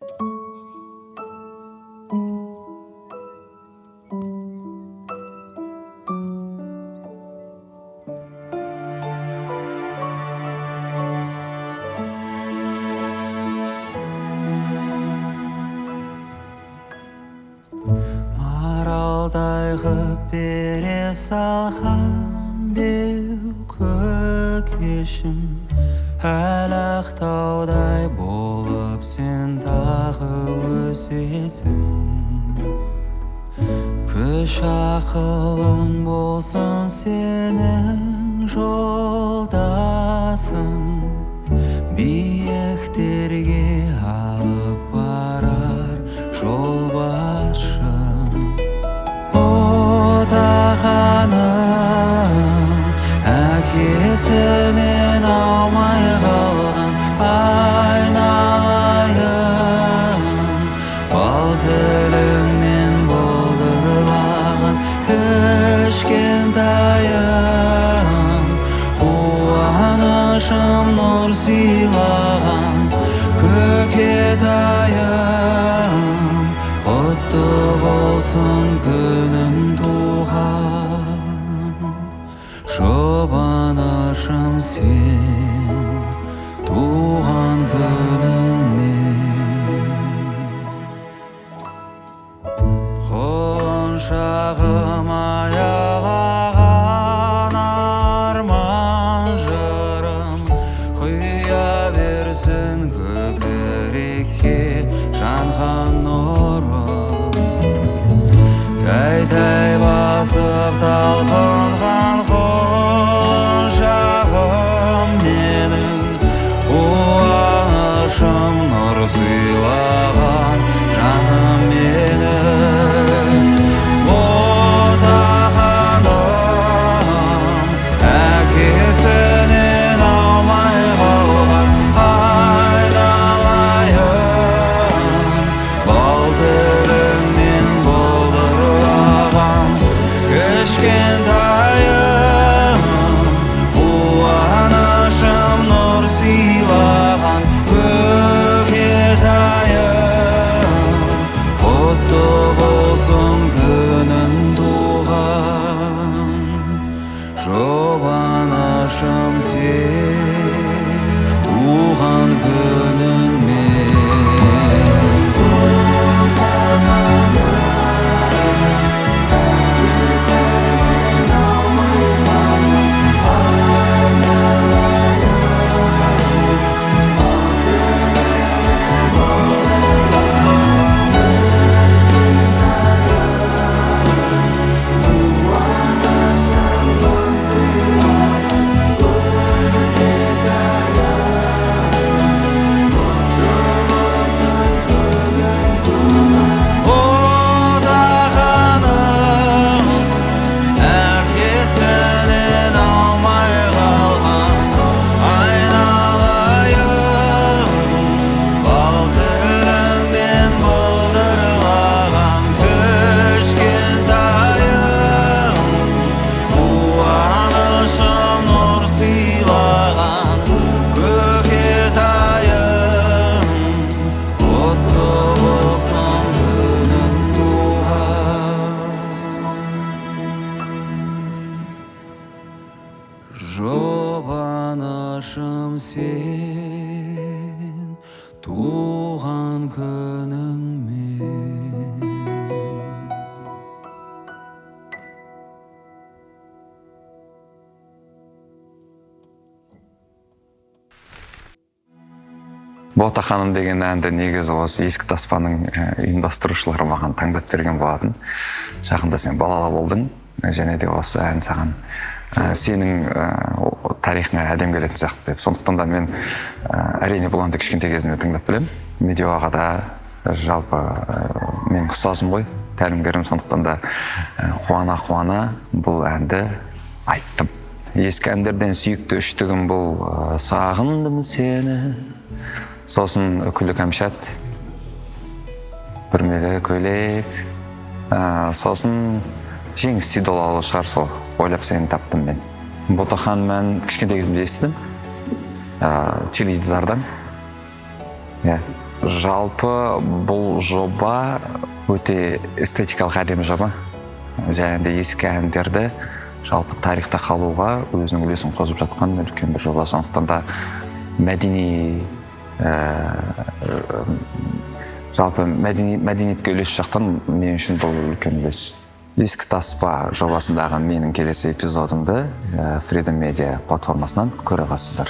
Маралдай қып бере салған беу көкешім, әлақтаудай болып сен тағы өсесің. Күш ақылың болсын сенің жолдасың, биіктерге алып барар жолбасшым. Ботақаным әкесінен аумай қалған айналайын, бал тіліңнен болдырылған кішкентайым, қуанышым нұр сыйлаған көкетайым. Құтты болсын күнің туған, жұбанышым сен туған күніңмен. Құлыншағым аялаған арман жырым, құя берсін көкірекке жанған нұрым. Тәй-тәй басып талпынған құлыншағым менің, қуанышым нұр сыйлаған жаным менің. Ботақаным әкесінен аумай қалған айналайын, бал тіліңнен болдырылған кішкентайым, қуанышым нұр сыйлаған көкетайым. Құтты болсын күнің туған, жұбанышым сен туған күніңмен. Жұбанышым сен туған күніңмен. Ботақаным деген әнді негізі осы Ескі Таспаның ұйымдастырушылары маған таңдап берген болатын. Жақында сен балалы болдың, және де осы ән саған сенің тарихыңа әдем келетін сияқты деп. Сондықтан да мен әрине бұл әнді кішкентай кезімде тыңдап білем. Медеуаға да жалпы мен ұстазым ғой, тәлімгерім. Сондықтан да қуана-қуана бұл әнді айттым. Ескі әндерден сүйікті үштігім бұл сағындым сені, сосын үкілі кәмшат, бүрмелі көйлек, сосын жеңіс сидолалы шығар, сол ойлап сені таптым мен. Ботақаным ән кішкентай кезімде естідім теледидардан. Жалпы бұл жоба өте эстетикалық әдемі жоба. Және де ескі әндерді жалпы тарихта қалуға өзінің үлесін қосып жатқан үлкен бір жоба. Сондықтан да мәдени жалпы мәдениетке үлес жақтан мен үшін бұл үлкен үлес. Ескі таспа жобасындағы менің келесі эпизодымды Freedom Media платформасынан көре аласыздар.